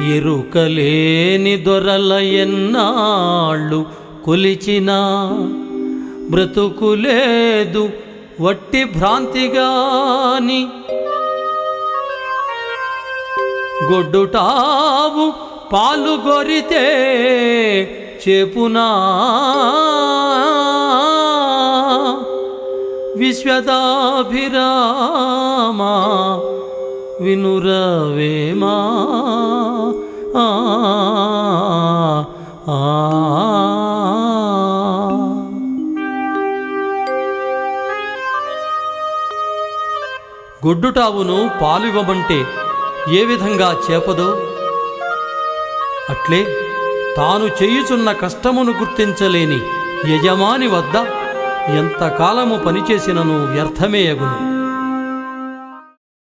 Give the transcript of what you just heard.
ఎరుకలేని దొరల ఎన్నాళ్ళు కొలిచినా బ్రతుకులేదు వట్టి భ్రాంతిగాని గొడ్డుటావు పాలు గొరితే చెపునా విశ్వదాభిరామా వినురవేమా గొడ్డుటావును పాలివ్వమంటే ఏ విధంగా చేపదో అట్లే తాను చేయుచున్న కష్టమును గుర్తించలేని యజమాని వద్ద ఎంతకాలము పనిచేసినను వ్యర్థమే అగును.